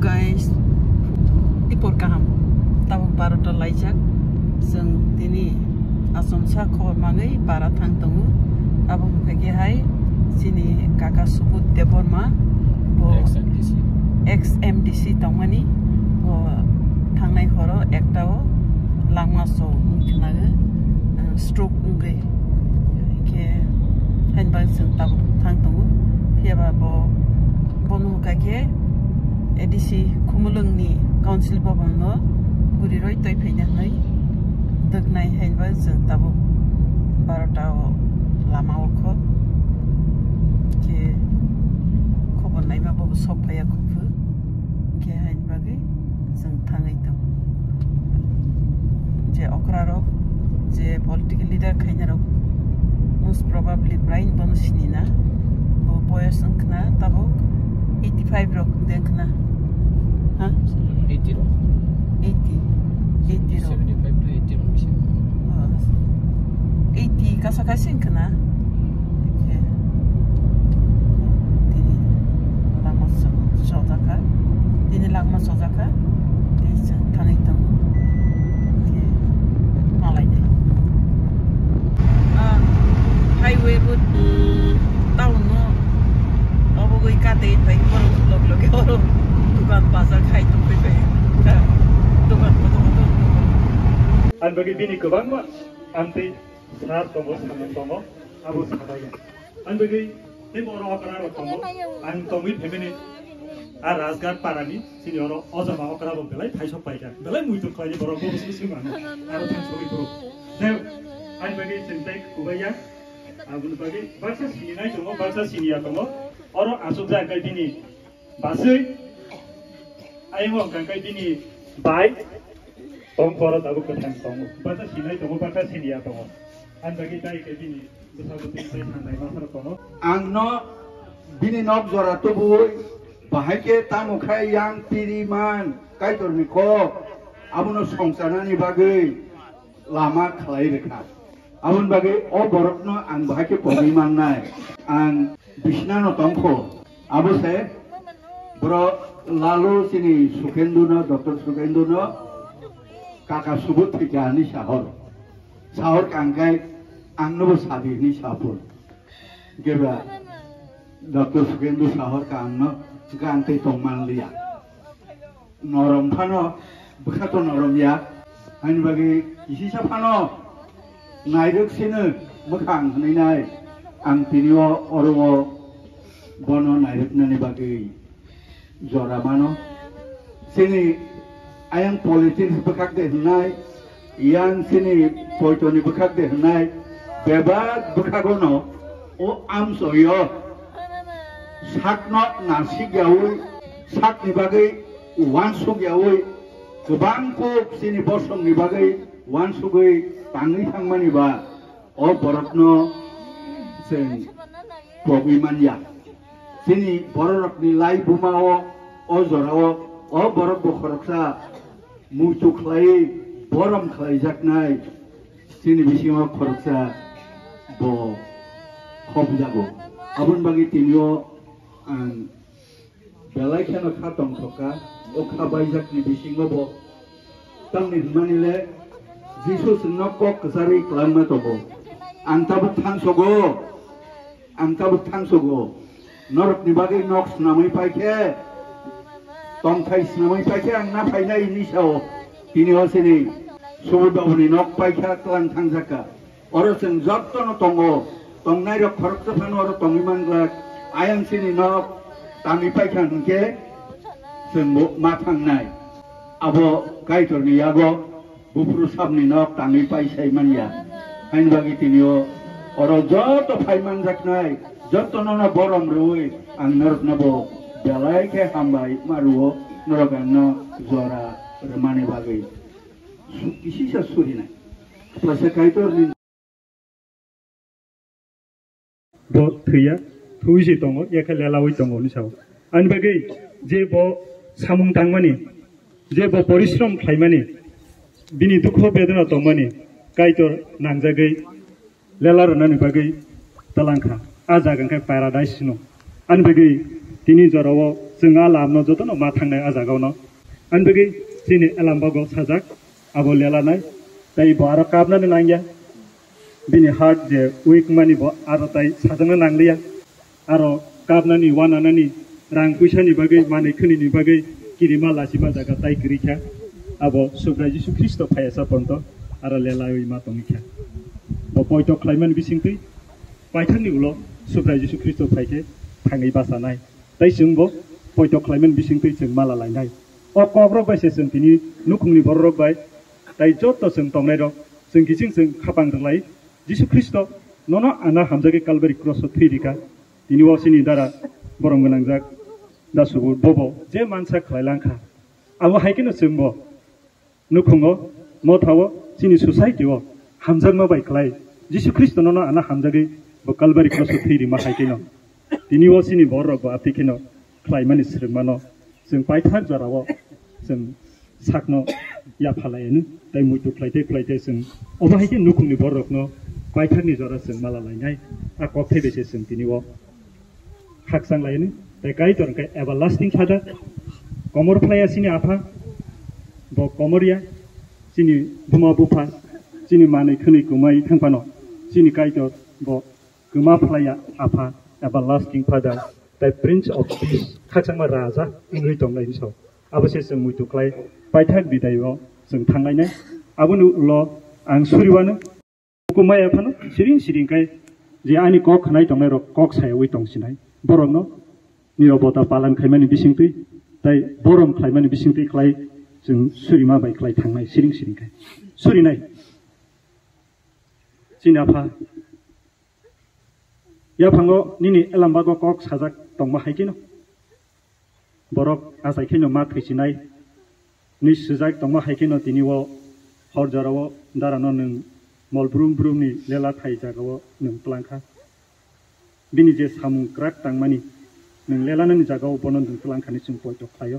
guys, ipor kaham tabuk barota laijak जों दिनै आसमसा खबर माङै बारा थांदोंमोन आबो मुखै हाय सिनि काका सुबुत देबरमा XMDC दंमोननि थांनाय हरो एकटाव लांमासो मुखनागो स्ट्रोक उंगै के हेनबा जों ताब थांदोंमोन फियाबा बनु काके ADC खुमुलुंनि काउन्सिल भवननो गुरिरय तय फैनानै दगनाय हेनबा जों ताब बारटाव लामावखौ के खबर नायमा बबो सफाया खुफु के हेनबागै जों थाङै दं जे अक्रारक जे पलिटिकल लीडर खाइनारक मोस्ट प्रोबेबली ब्राइन बनसिनिना बो बयस अंकना ताबो 85 रक देखना हा 80 रक 80 75 to 80 kasih kena ini lama sojaka di tanah itu malai deh highway road tahun no apa gue kata itu baru log orang tukang pasar kai tuh pepe tukang betul an bagi bini kebang mak anti saat tomo sama tomo abu sabaya an bagi ini orang orang tomo an tomi femini ar razgar parani sini orang ozama orang orang belai thai shop paika belai muito klai orang bos bos mana ar thang sobi pro now an bagi cintai kubaya abu bagi bahasa sini nai tomo bahasa sini ya tomo orang asup jaga bini bahasa ayo orang kai bini baik Tong koro tabu ketang tong, bahasa Cina itu bahasa Cina tong. Anda kita ikut ini bersama-sama santai masalah tong. Angno bini nok zora tubuh, bahaya tamu kaya yang piriman, kaya turniko, abuno songsana ni bagai lama kelai dekat. Abun bagai borokno ang bahaya pemiman nai, ang bisna no tongko. Abu saya, bro lalu sini Sukenduno, Dr. Sukenduno. Kakak subut tiga-ani sahur kangkai angno sabi ni sahur. Geba Dr. Sukendu sahur kangno ganti tongman liya. Norom pano bekato norom ya. Hani bagi isi sapano naiduk sini mekang nai ang tinio oromo bono naiduk nani bagi joramano sini ayang politik bekak deh naik, yang sini poitoni bekak deh naik, bebat bekagono, am soyo, sakno nasi gawi, sak nibagai wan sugawi, kebangku sini bosong nibagai wan sugai tangi tangmani ba, borokno sen probiman ya, sini borok nilai bumao, zorawo, borok bukoroksa. Mutu klai, boram klai jaknai, sini bisima koroksa bo khop jago. Abun bagi tinyo ang belai kena katong toka, okhabai jakni bisima bo. Tang ni manile, Jesus nokko kesari klama tobo. Antabut tang sogo, norok ni bagi noks namai paike. Tong thai sinamai paike ang na paina ini sao tini hosini subut babuni nok paike klan thangjaka oro sen jotto no tongo tongnai ro khoroksa phano oro tongiman glak ayang sini nok tami paike ngke sen ma thangnai abo kaitor ni yago bupru sabni nok tami paisai mania hain bagi tinio oro jotto phaiman jaknai jotto nona borom roi ang norok nabo belai ke hambai maruo norogano zora remane bagai isi sasuri nai selasa kaitor ni bo thuya thuisi tongo yakha lelawi tongo ni sao an bagai je bo samung tangmani je bo porishrom khlaimani bini dukho bedana tongmani kaitor nangjagai lelar nani bagai talangkha ajagan kai paradise no an bagai tini jorao जोंहा लामनो जतन मा थांनाय आजागावनो आनबोगै जोंनि एलामबागो साजाक आबो लेलानाय दाय बारा काबनानै नांगिया बिनि हार्ट जे उइक मानि बो आरो ताय साजोंनो नांलिया आरो काबनानि वानानानि रां पैसानि बागै माने खोनिनि बागै किरिमा लासिमा जागा ताय करिखा आबो सुब्रा जिसु ख्रिस्ट फायसा पन्त आरो लेलाय मा तंखा बो पयतो क्लाइमेट बिसिंकै पाइथाननि उलो सुब्रा जिसु ख्रिस्ट फायके थाङै बासानाय ताय जोंबो पयतो क्लाइमेट बिसिंकै जों माला लायनाय अ कब्रक बायसे जों तिनि नुखुंनि बररक बाय ताय जत जों तंनाय रक जों किसिं जों खापांदलाय जिसु ख्रिस्ट ननो आना हामजागे कालबारि क्रस थैरिका तिनि वासिनि दारा बरम गोनांजाक दासुबो बबो जे मानसा खलायलांखा आबो हायकेनो जोंबो नुखुङो मथावो जोंनि ससाइटियाव हामजागमा बायख्लाय जिसु ख्रिस्ट ननो आना हामजागे बो कालबारि क्रस थैरि मा हायकेनो तिनि वासिनि बररक आतिकेनो क्लाइमानि स्रिमानो जों पाइथार जराव जों साकनो या फालायनो ताय मुइतु क्लाइते क्लाइते जों अबाहायके नुखुंनि बररकनो पाइथारनि जरा जों माला लायनाय आ कथे बेसे जों तिनिव हाकसां लायनो ताय गाय दरकाय एभारलास्टिं फादार कमर फ्लायासिनि आफा ब कमरिया जिनि बुमा बुफा जिनि मानै खोनै गुमाय थांफानो जिनि गायदर ब गुमा फ्लाया आफा एभारलास्टिं फादार ताय प्रिन्स अफ पीस खाकसांमा राजा इंग्रि दंलायनि साव आबसे जों मुइतु क्लाय पाइथार बिदायाव जों थांलायनाय आबोनो उल आं सुरिवानो गुमाय आफानो सिरिं सिरिंखाय जे आंनि कक होनाय दंनाय रक कक सायावै दंसिनाय बरमनो निरबता पालन खायमानि बिसिंतै ताय बरम खायमानि बिसिंतै क्लाय जों सुरिमा बाय क्लाय थांनाय सिरिं सिरिंखाय सुरिनाय सिनाफा या फांगो निनि एलामबागो कक साजाक दंमा हायकेनो बरक आसायखेनो मा थैसिनाय नि सुजाक दंमा हायकेनो तिनिव हरजाराव दारानो नों मलब्रुम ब्रुमनि लेला थाय जागाव नों प्लांखा बिनि जे सामुग्राक तांमानि नों लेलाननि जागाव बनो नों प्लांखानि जों पयतो खायो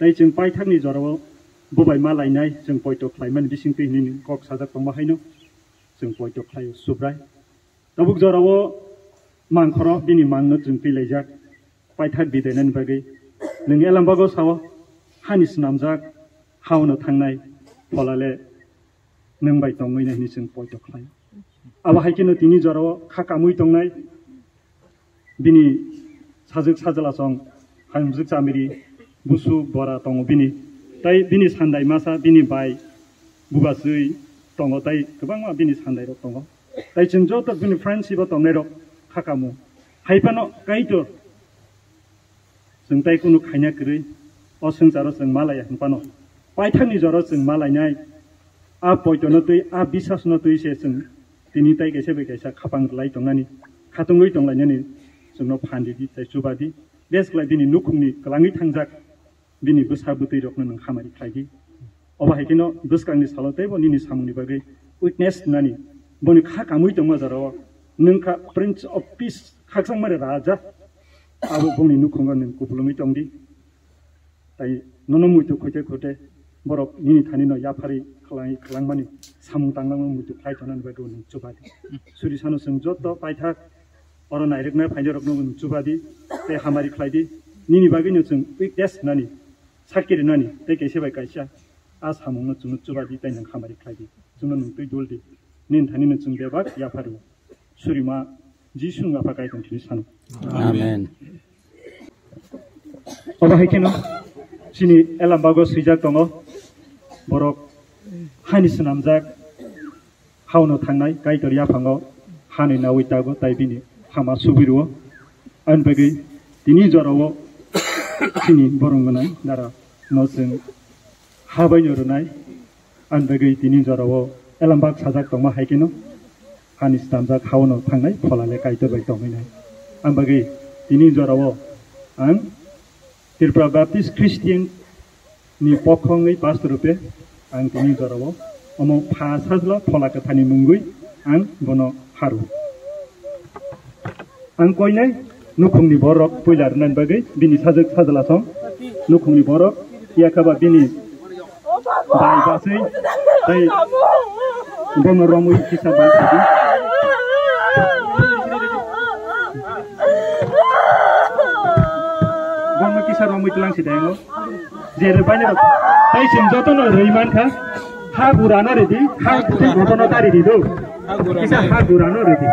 ताय जों पाइथारनि जराव बबाय मा लायनाय जों पयतो खायमान बिसिंतै निनि कक साजाक दंमा हायनो जों पयतो खायो सुब्राय दबुक जराव मांखर बिनि मांनो जों फैलायजाक पाइथार बिदायनायनि बागै नों एलामबागो साव हानिस नामजाक हावनो थांनाय फलाले नों बाय दंङैनायनि जों पयतो खायो आबा हायकेनो तिनि जराव खाकामुइ दंनाय बिनि साजोक साजला सं हामजुक जामिरि बुसु बरा दङ बिनि ताय बिनि सान्दाय मासा बिनि बाय बुबासै दङ ताय गोबां मा बिनि सान्दाय रक दङ ताय जों जत बिनि फ्रेन्डशिप दंनाय रक खाकामु हायपानो गायतो जों ताय कुनु खायना करै असंसार जों मालाया हनपानो पाइथारनि जरा जों मालायनाय आ पयतनो तै आ बिसासनो तै से जों तिनि ताय गेसे बे गेसा खापांलाय दंनानि खातुङै दंलायनानि जोंनो फान्दिदि ताय सुबादि बेसलाय बिनि नुखुंनि गलाङै थांजाक बिनि बोसा बुतै रकनो नों खामारि खायदि अबाहायकेनो बोसकांनि सालो ताय बनिनि सामुनि बागै उइटनेस नानि बनि खाकामुइ दंमा जराव नोंखा प्रिन्स अफ पीस खाकसां मारे राजा आबो बुंनि नुखुंगा नों कुबुलुङै दंदि ताय ननो मुइतु खोते खोते बरक निनि थानिनो याफारि खलांमानि सामुं तांलांनो मुइतु फ्लाइथनानि बागै नों चुबादि सुरिसानो जों जत पाइथा अर नायरेकनाय फाइनो रकनो नों चुबादि ते हामारि खायदि निनि बागैनो जों उइकनेस नानि साकिरि नानि ते कैसे बाय कायसा आ सामुंनो जों चुबादि ताय नों हामारि खायदि जों नों तै दुलदि निनि थानिनो जों बेबाक याफारि सुरिमा जिसु आफा गायदोंथिनि सानो आमेन अबाहायकेनो सिनि एलामबागो सैजाक दङ बरक हानिस नामजाक हावनो थांनाय गायदर याफाङो हानै नावै दागो ताय बिनि हामा सुबिरुव अनबागै तिनि जराव सिनि बरंगनाय दारा न जों हाबायनो रुनाय अनबागै तिनि जराव एलामबाग साजाक दंमा हायकेनो हानिस नामजाक हावनो थांनाय फलाले गायदरबाय दंहैनाय अनबागै तिनि जराव आं त्रिपुरा बाप्टिस्ट ख्रिस्टियान नि पक्षङै पास्टर रुपे आं तिनि जराव अमो फासाजल फला कथानि मुंगै आं बनो हारु आं कयनाय नुखुंनि बरक पयलारनान बागै बिनि साजोक साजला सं नुखुंनि बरक याखाबा बिनि बाय बासै ताय बनो रमुइ किसा बासै gomma kisa romit lang si dengo jere banyak tai simjoto no reiman kha ha gurano redi ha gutoi ghotona tari dido kisa ha gurano redi